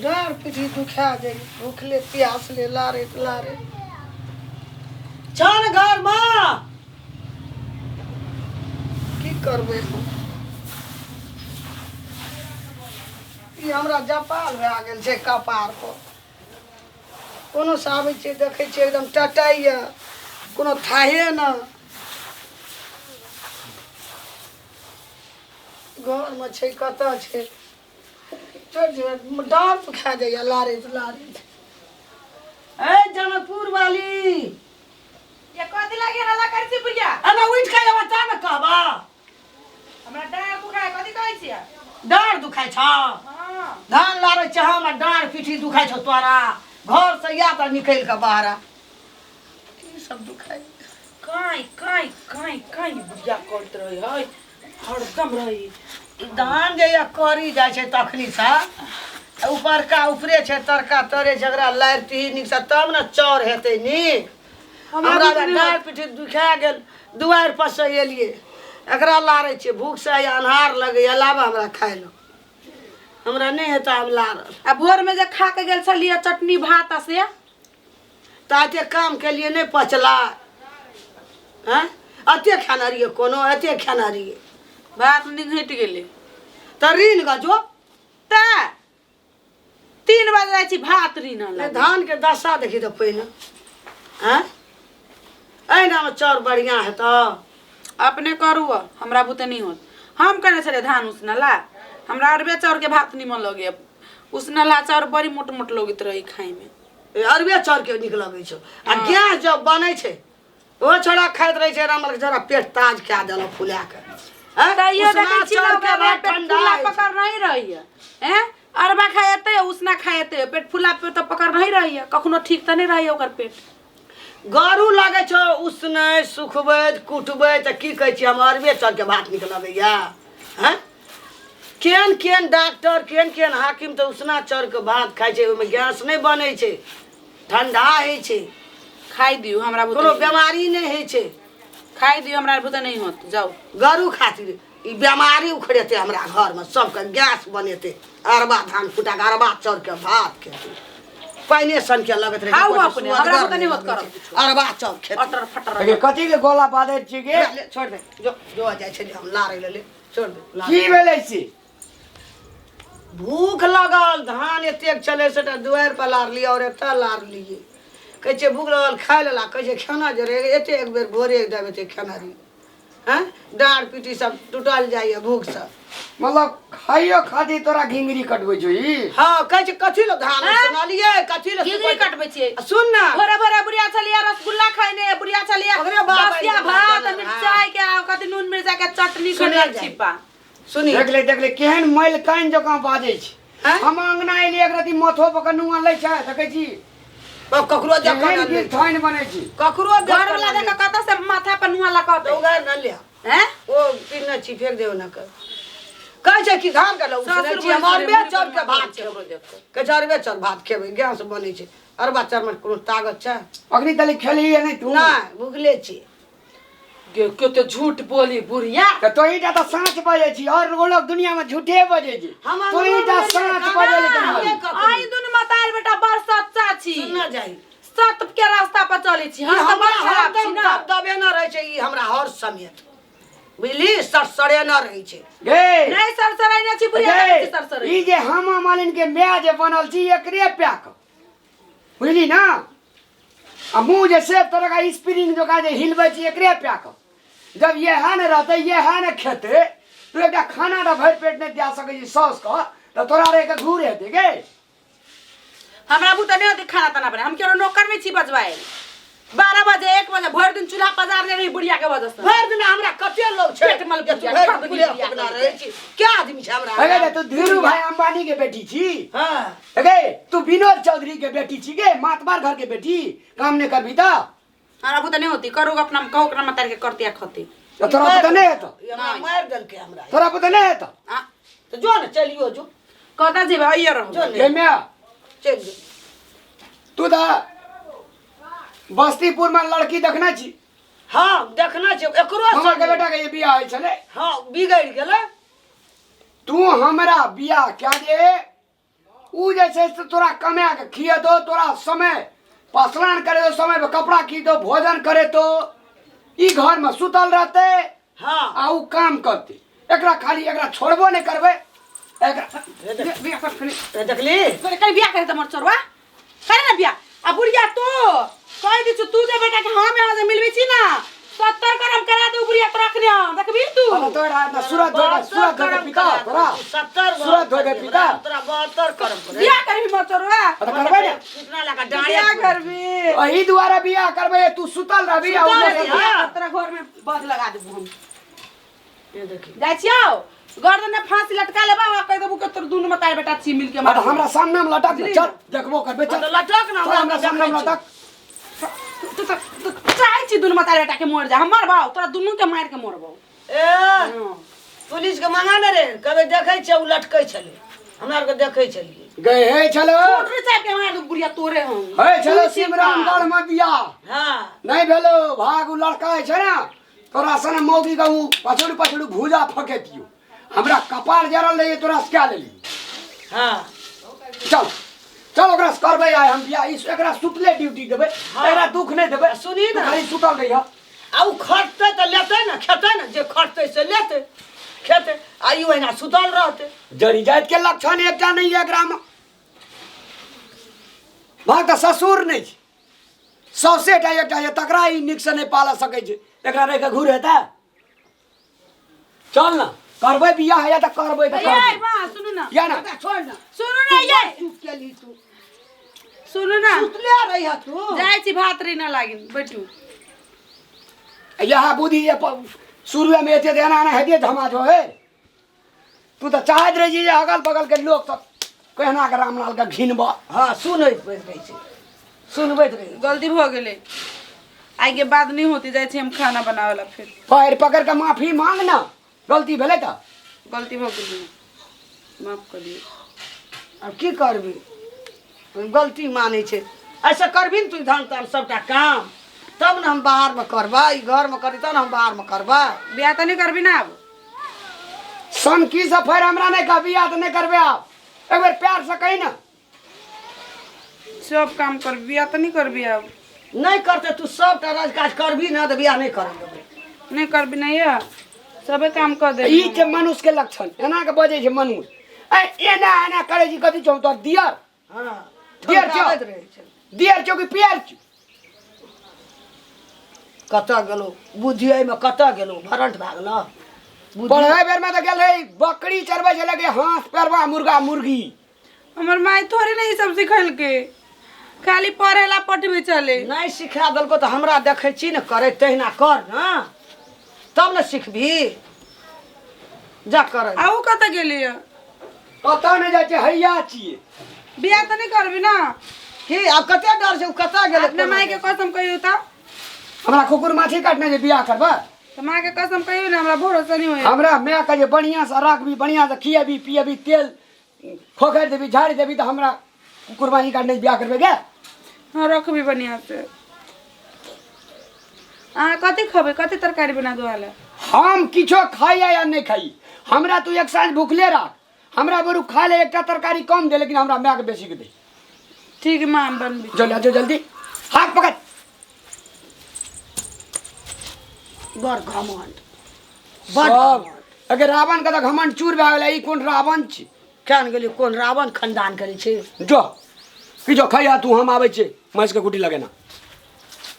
डाँड़ पीठी दुखा जाए भूखले प्यासले लारे लारे छान घर माँ की करबे ई हमरा जपाल भए गेल छै कपार पर कोनो से आबै छै देखै छै एकदम टटाइया कोनो थाहे न घर में छै कतऽ छै डाँड़ दुखा जाइया लारे लारे ए जनकपुर वाली ये कथी लागे हल्ला करै छी बुढ़िया अना उठ के आवा ता न कहबा हमरा डाँड़ दुखाय कथी कहै छियै डाँड़ दुखाय छ हां धान लारे छ हमरा डाँड़ पीठी दुखाय छ तोरा घर से या त निकल के बाहर की सब दुखाय काई काई काई काई बुढ़िया करत रही है हरदम रही धान जे या करी जाय छै तखनी सा ऊपर का ऊपरे छै तरका तरे झगड़ा लारती निक से तब न चौर हेतै नीक हमरा डाँड़ पीठी दुखा गेल दुआर पर से एलिए एकरा लारे छै भूख से अन्हार लगे अलावा हमरा खाय लो हमरा नहीं हेता हम लारल आ भोर में जे खा के गेल छलिए चटनी भात से ताते काम के लिए नहीं पचला हैं अते खाना रहिए कोनो अते खाना रहिए भात निघट गेले त रीन गजो ता 3 बजे जाय छी भात रीना ले ला धान के दशा देखी तो पहिने हैं एना में चौर बढ़िया है तो अपने करू हमरा बुते नहीं होत हम करे छले धान उसना ला हमरा अरबे चाउर के भात निमन लगे उसना ला चाउर बड़ी मोट मोट लगत रही खाई में अरबे चौर के निक लगे छो आ गैस जब बने छे ओ छोड़ा खाइत रहे छे रामल जरा पेट ताज क्या देलो फुला के ये देखै छी लोग के पेट फुला पकड़ नहीं रही है हैं अरबा खाएते उसना खाएते पेट फुला पे तो पकड़ नहीं रही है कखनो ठीक त नहीं रही ओकर पेट गरू लागे छो उसने सुखबे कुटबे त की कहै छी हम अरबे चौर के भात निक लगैया हैं केन केन डॉक्टर केन केन हाकिम तो उसना चौर के भात खाइ छै ओमे गैस नहीं बनै छै ठंडा है छै खाई दियो हमरा बुते कोनो बीमारी नहीं है छै खाई दियो हमरा बुते नहीं होत जाओ गरू खातिर ई बीमारी उखड़ेते हमरा घर में सबके गैस बनेते अरबा धान फुटा के अरबा चौर के भात खेते पाइने सन के लगत रहे खाऊ अपने हमरा बुते नहीं होत करब अरबा चौर खेते अटर फटर अगे कथी के गोला बादे छी के ले छोड़ दे जो जो जाय छै हम लारे ले छोड़ दे की भेलै छी भूख लगल धान एतेक चले से दुआर पर लार लिया और एता लार लिए कहै छै भूख लगल खाय लेला कहै छै खाना जरे एते एक बेर भोरे एक दाबे छै खाना री हैं डाँड़ पीठी सब टूटल जाइए भूख से मतलब खाइयो खाती तोरा घिंगरी कटबै छौ ई हां कहै छै कथि ल धान सुनलिए कथि ल गिगरी कटबै छियै सुन ना भोरे भोरे बुढ़िया छलिए रसगुल्ला खाइने बुढ़िया छलिए ओकरे बाप बसिया भात मिरचाई के कथि नून मिर्चा के चटनी खने छिपा सुनी देख ले केहन मैल काइन जकां बाजै छै हैं? हम अंगना एलिए एक रति मथो पर नुआ लै छै देखै छी ककरो केहन जखन की थाइन बनै छै ककरो घर वाला देख कत से माथा पर नुआ लगा दे उगार न लिया हैं ओ पिन छी फेंक देओ न कर कहै छै कि धान के लऊ सुनै छी हमर बे चौर के भात खेबै कहै छै अरबे चौर भात खेबै गैस बनै छै अरबा चौर में कोनो ताकत छै अखनी तली खेलिए नहीं तू नहीं भूखले छी कते झूठ बोली बुढ़िया तो तोहीटा तो साँच बजे छी और वो लोग दुनिया में झूठे बजे छी तोहीटा साँच बजे ले आई दुन मतार बेटा बड़ सच्चा छी सुन ना जाई सत के रास्ता पर चले छी हम तो बड़ खराब छी ना दबे न रहे छै ई हमरा हर समेत बुझली सरसरे न रहे छै गे नहीं सरसराई ना छी बुढ़िया छी सरसराई ई जे हमा मालिन के ब्याह जे बनल छी एकरे प्याक बुझली ना आ मुंह जे से तरह का स्प्रिंग जो का जे हिलबै छी एकरे प्याक जब ये है न रहते ये है न खेते तू एक खाना तो भर पेट नहीं दिया सके जी सॉस का तो तोरा रे के घूर हेते गे हमरा बुते नहीं होती खाना तना बने हम केरो नौकर में छी बजवाए 12 बजे 1 बजे भर दिन चूल्हा पजारने रही बुढ़िया के वजह से भर दिन हमरा कते लोग छै पेट मल के भर दिन पकड़ा रहे छी क्या आदमी छै हमरा अगे तू धीरू भाई अंबानी के बेटी छी हां अगे तू विनोद चौधरी के बेटी छी गे मातबार घर के बेटी काम नहीं करबी त हमरा बुते नहीं होती करू अपना कहू अपना मतार के करतिया खती तो तोरा पता नहीं है तो हमरा मार देल के हमरा तोरा पता नहीं है तो तो जो न चलियो जो कहता जी भाई रहो जो गे मैं चल जो तू दा बस्तीपुर में लड़की देखना छी हां देखना छै एकरो हमर के बेटा के ये बियाह है छले हां बिगड़ गेलै तू हमरा बियाह क्या दे ऊ जैसे से तोरा कमा के खिए दो, तोरा समय पसलान करे दो, समय पे कपड़ा खी दो, भोजन करे तो ई घर में सुतल रहते हाँ आ ऊ काम करते। एकरा खाली एकरा छोड़बो नहीं करबे। एकरा बिया कर खनी देखली करे कहीं बिया करे त मर चोरवा करे ना बिया। आ बुढ़िया तो कह दी तू जे बेटा के हम यहाँ से मिलबी छी ना 70 करम करा दे बुढ़िया तो रखने देखबी तू। अब तोरा ना सूरत धोके पिता तोरा 70 सूरत धोके पिता तोरा 72 करम करे बिया करबी मर चोरवा अब करबे ना कितना लगा बिया डांडे करबी अही द्वारा बियाह करबे। तू सुतल रहबी आ ऊ सुतल जैसे- रही। तेरा घर में बस लगा देबू हम ये देखी जाय छियो गर्दन में फांसी लटका लेबा आ कह देबू के तोर दुनु में तार बेटा छी मिल के अब हमरा सामने में लटक ना, चल देखबो करबे तो चल लटक ना चल हमरा सामने में लटक। तू चाहे छी दुनु में तार बेटा के मोर जा हमर बाऊ तोरा दुनु के मार के मोरबो। ए पुलिस के मंगा न रे कबे देखै छै उ लटकै छले हमरा आर के देखै छलिए गए हे चलो मोटर चाहे के मार दू बुढ़िया तोरे हम हे चलो सिमरानगढ़ में बियाह हां नहीं भेलो भाग उ लड़का है ना तोरा सने मौगी का उ पछड़ू पछड़ू भूजा फके दियो। हमरा कपार जरल रही तोरा से क्या लेली। हां चल चल ओकरा से करबे आय हम बियाह इस एकरा सुतले ड्यूटी देबे। हाँ। एकरा दुख नहीं देबे। सुनी ना। तू खाली सुतल रही ह आ उ खटतै त लेतै न खेतै न जे खटतै से लेतै खेतै आ ई ओहिना सुतल रहतै। जरी जात के लक्षण एकटा नहीं है एकरा में। भाग त ससुर नहीं छै सौसेटा एकटा है तकरा ई निक से नहीं पाल सकै छै। एकरा रह के घूर हेता चल ना करबे बियाह या त करबे त ए करबे बा सुनु ना या ना छोड़ ना सुनु ना ये चुप केली तू सुनु ना सुतले रही ह तू जाय छी भात रे ना लागिन बैठू यहाँ बुद्धि ये शुरू में एते देना ना है धमा जो है। तू तो चाहत रही जे अगल बगल के लोग सब कहना के रामलाल का घिनबा। हां सुनैत बैठ रही छै सुनबैत रही गलती हो गेले आइ के बाद नहीं होती जाय छी हम खाना बनावेला फिर पैर पकड़ के माफी मांग ना गलती भेले त गलती हो गेली माफ कर दियो। अब की करबी गलती मानै छै ऐसे करबी न तू धान तान सबटा काम तब न हम बाहर में करबा ई घर में करी तब न हम बाहर में करबा। बियाह त नहीं करबी ना अब सन की सफर हमरा नहीं का बियाह तो नहीं करबे आप एक बार प्यार से कही ना सब काम कर बियाह त नहीं करबी अब नहीं करते तू सबटा राज काज करबी ना तो बियाह नहीं कर देबै। नहीं करबी ना ये सबे काम कर दे ई जे मनुष्य के लक्षण एना के बजे छै मनुष्य एना एना करे छी कथि छौ तो दियर हां दियर ठोकावैत छौ रहै छै दियर छौ कि प्यार छौ। कतऽ गेलो बुद्धि में कतऽ गेलो भरंट भागलो पढ़े बेर में तो गेल रही बकरी चरबे छले के हाथ परवा मुर्गा मुर्गी। हमर माई थोड़े नहीं सब सिखल के खाली पढ़ेला पटवे चले नहीं सिखा देलको तो हमरा देखै छी न करे तहिना कर ना तब न सिखबी जा कर आऊ कत गेली पता नहीं जाए छै हैया छिए बियाह त नहीं करबी ना की अब कते डर छै उ कतऽ गेलै अपने माई के कसम कहियो त हमरा कुकुर माछी काटने जे बियाह करबा त माँ के कसम कहियो ना हमरा भरोसा नहीं होय हमरा मैं का जे बढ़िया से रखबी बढ़िया से खिएबी पिएबी तेल खोखर देबी झाड़ी देबी तो हमरा कुकुर माछी काटने बियाह करबे के। हाँ रखबी बढ़िया से कथी खबे कथी तरकारी बना दो वाला हम किछो खाई या नहीं खाई हमरा तू एक साँझ भूखले रह हमरा बरू खा ले एकटा तरकारी कम दे लेकिन हमरा मैं के बेसी के दे। ठीक है माँ बन भी जल्दी जो जल्दी हाथ पकड़ बड़ घमंड सब अगर रावण का तो घमंड चूर भए गेलै ई कोन रावण छी कान गेली कोन रावण खानदान करै छै जो किछो खैया तू हम आबै छै महीस के कुटी लगे ना।